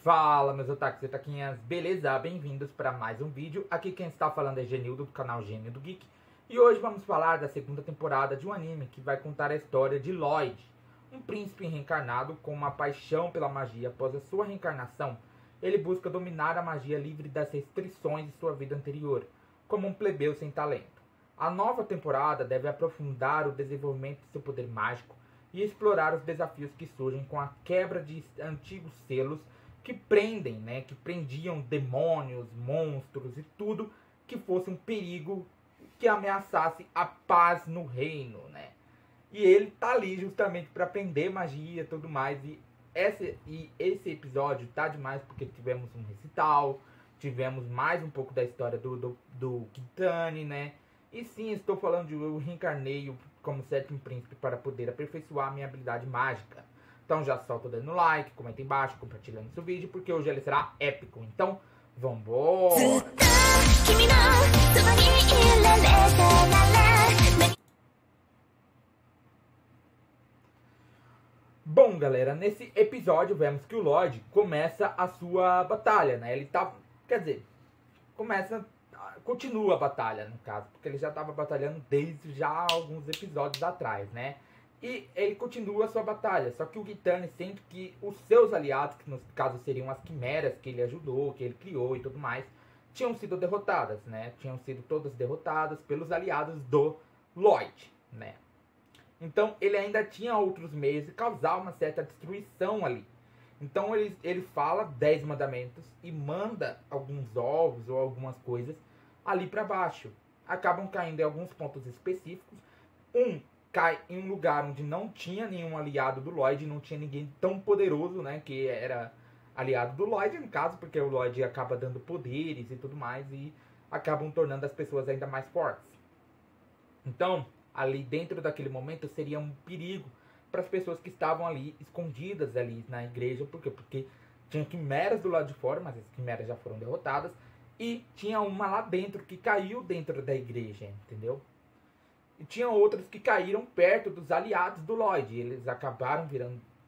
Fala, meus otakus e otaquinhas, beleza? Bem-vindos para mais um vídeo. Aqui quem está falando é Genildo, do canal Gênio do Geek. E hoje vamos falar da segunda temporada de um anime que vai contar a história de Lloyd, um príncipe reencarnado com uma paixão pela magia. Após a sua reencarnação, ele busca dominar a magia livre das restrições de sua vida anterior, como um plebeu sem talento. A nova temporada deve aprofundar o desenvolvimento de seu poder mágico e explorar os desafios que surgem com a quebra de antigos selos que que prendiam demônios, monstros e tudo que fosse um perigo que ameaçasse a paz no reino, né? E ele tá ali justamente para aprender magia e tudo mais. E esse episódio tá demais porque tivemos um recital, tivemos mais um pouco da história do Kitane, né? E sim, estou falando de eu reencarnei como sétimo príncipe para poder aperfeiçoar minha habilidade mágica. Então já solta dando like, comenta embaixo, compartilhando esse vídeo, porque hoje ele será épico. Então, vambora! Bom, galera, nesse episódio vemos que o Lloyd começa a sua batalha, né? Ele tá, continua a batalha, no caso, porque ele já estava batalhando desde já alguns episódios atrás, né? E ele continua a sua batalha, só que o Kitane sente que os seus aliados, que no caso seriam as quimeras que ele ajudou, que ele criou e tudo mais, tinham sido derrotadas, né? Tinham sido todas derrotadas pelos aliados do Lloyd, né? Então ele ainda tinha outros meios de causar uma certa destruição ali. Então ele fala 10 mandamentos e manda alguns ovos ou algumas coisas ali para baixo. Acabam caindo em alguns pontos específicos. Cai em um lugar onde não tinha nenhum aliado do Lloyd, não tinha ninguém tão poderoso, né, que era aliado do Lloyd, no caso, porque o Lloyd acaba dando poderes e tudo mais, e acabam tornando as pessoas ainda mais fortes. Então, ali dentro daquele momento, seria um perigo para as pessoas que estavam ali, escondidas ali na igreja, por quê? Porque tinha quimeras do lado de fora, mas as quimeras já foram derrotadas, e tinha uma lá dentro que caiu dentro da igreja, entendeu? E tinha outras que caíram perto dos aliados do Lloyd. E eles acabaram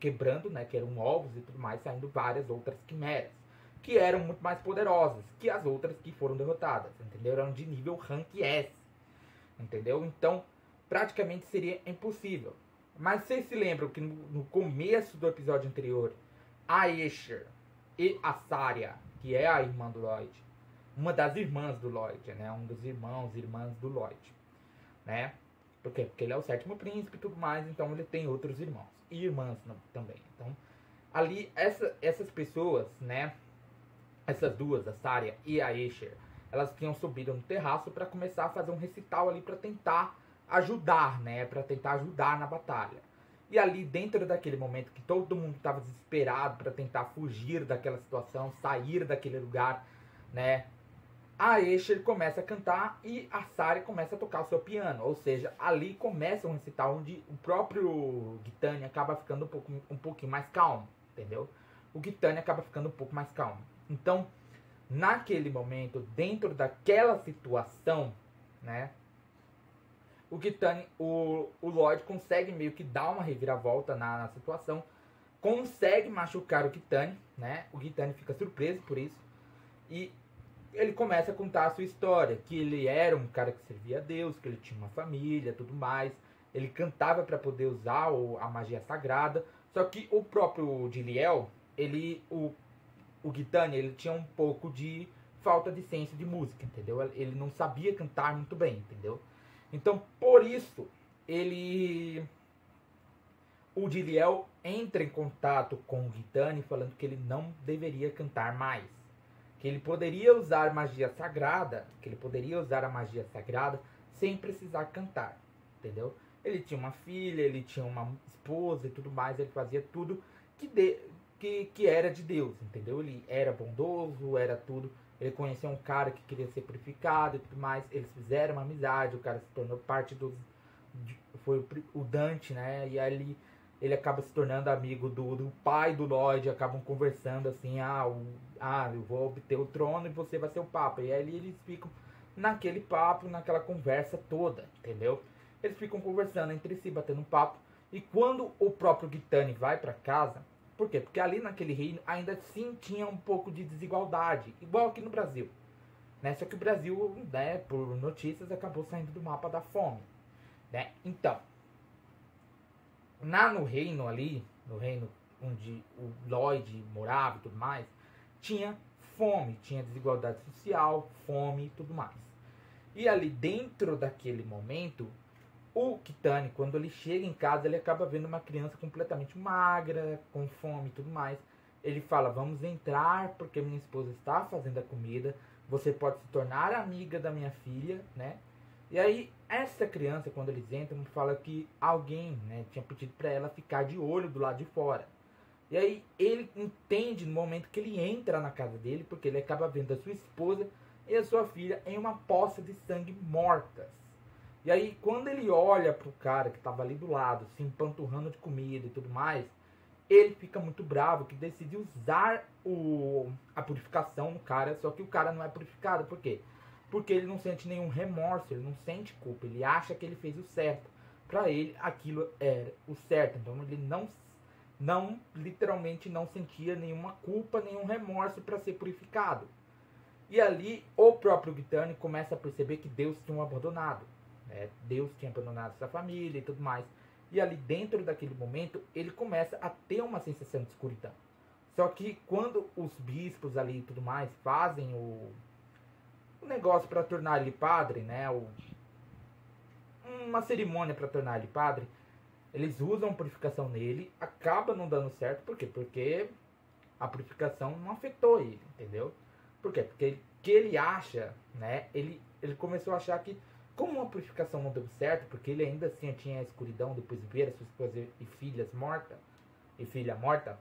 quebrando, né? Que eram ovos e tudo mais, saindo várias outras quimeras. Que eram muito mais poderosas que as outras que foram derrotadas. Entendeu? Eram de nível Rank S. Entendeu? Então, praticamente seria impossível. Mas vocês se lembram que no começo do episódio anterior, a Escher e a Saria, que é a irmã do Lloyd, uma das irmãs do Lloyd, né? Um dos irmãs do Lloyd. Né? Por quê? Porque ele é o sétimo príncipe e tudo mais, então ele tem outros irmãos e irmãs também. Então, ali, essas pessoas, né? Essas duas, a Saria e a Escher, elas tinham subido no terraço para começar a fazer um recital ali para tentar ajudar, né? Para tentar ajudar na batalha. E ali, dentro daquele momento que todo mundo estava desesperado para tentar fugir daquela situação, sair daquele lugar, né? A Escher começa a cantar e a Saria começa a tocar o seu piano. Ou seja, ali começa um recital onde o próprio Kitane acaba ficando um pouquinho mais calmo, entendeu? O Kitane acaba ficando um pouco mais calmo. Então, naquele momento, dentro daquela situação, né? O Kitane, o Lloyd consegue meio que dar uma reviravolta na situação. Consegue machucar o Kitane, né? O Kitane fica surpreso por isso. E ele começa a contar a sua história, que ele era um cara que servia a Deus, que ele tinha uma família, tudo mais. Ele cantava para poder usar a magia sagrada. Só que o próprio Diliel, o Kitane, ele tinha um pouco de falta de senso de música, entendeu? Ele não sabia cantar muito bem, entendeu? Então, por isso, o Diliel entra em contato com o Kitane falando que ele não deveria cantar mais. Que ele poderia usar magia sagrada, a magia sagrada sem precisar cantar, entendeu? Ele tinha uma filha, ele tinha uma esposa e tudo mais, ele fazia tudo que era de Deus, entendeu? Ele era bondoso, era tudo. Ele conheceu um cara que queria ser purificado e tudo mais, eles fizeram uma amizade, o cara se tornou parte foi o Dante, né? E aí ele acaba se tornando amigo do pai do Lloyd, acabam conversando assim, eu vou obter o trono e você vai ser o Papa. E aí eles ficam naquele papo, naquela conversa toda, entendeu? Eles ficam conversando entre si, batendo um papo. E quando o próprio Kitane vai para casa, Por quê? Porque ali naquele reino ainda sim tinha um pouco de desigualdade, igual aqui no Brasil. Né? Só que o Brasil, né, por notícias, acabou saindo do mapa da fome. Né? Então, no reino ali, no reino onde o Lloyd morava e tudo mais, tinha fome, tinha desigualdade social, fome e tudo mais. E ali dentro daquele momento, o Kitane, quando ele chega em casa, ele acaba vendo uma criança completamente magra, com fome e tudo mais. Ele fala, vamos entrar porque minha esposa está fazendo a comida, você pode se tornar amiga da minha filha, né? E aí, essa criança, quando eles entram, fala que alguém, né, tinha pedido para ela ficar de olho do lado de fora. E aí, ele entende no momento que ele entra na casa dele, porque ele acaba vendo a sua esposa e a sua filha em uma poça de sangue mortas. E aí, quando ele olha pro cara que estava ali do lado, se empanturrando de comida e tudo mais, ele fica muito bravo, que decide usar a purificação no cara, só que o cara não é purificado. Por quê? Porque ele não sente nenhum remorso, ele não sente culpa, ele acha que ele fez o certo. Pra ele, aquilo era o certo. Então ele não literalmente não sentia nenhuma culpa, nenhum remorso para ser purificado. E ali, o próprio Gitane começa a perceber que Deus tinha o abandonado. Né? Deus tinha abandonado sua família e tudo mais. E ali dentro daquele momento, ele começa a ter uma sensação de escuridão. Só que quando os bispos ali e tudo mais fazem o negócio para tornar ele padre, né? Uma cerimônia para tornar ele padre, eles usam purificação nele, acaba não dando certo. Por quê? Porque a purificação não afetou ele, entendeu? Por quê? Porque que ele acha, né? Ele começou a achar que, como a purificação não deu certo, porque ele ainda assim tinha a escuridão depois de ver a sua esposa e filha morta,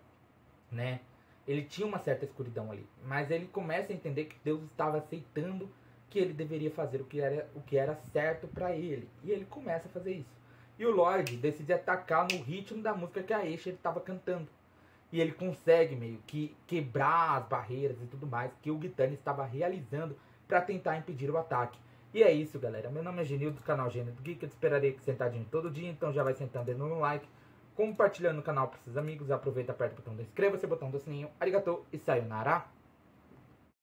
né? Ele tinha uma certa escuridão ali. Mas ele começa a entender que Deus estava aceitando que ele deveria fazer o que era certo para ele. E ele começa a fazer isso. E o Lloyd decide atacar no ritmo da música que a Aisha estava cantando. E ele consegue meio que quebrar as barreiras e tudo mais que o Gitane estava realizando para tentar impedir o ataque. E é isso, galera. Meu nome é Genildo, do canal Gênero Geek. Eu te esperaria sentadinho todo dia, então já vai sentando, dando um like, compartilhando o canal para seus amigos. Aproveita, aperta o botão do inscreva-se, botão do sininho. Arigatou e sayonara.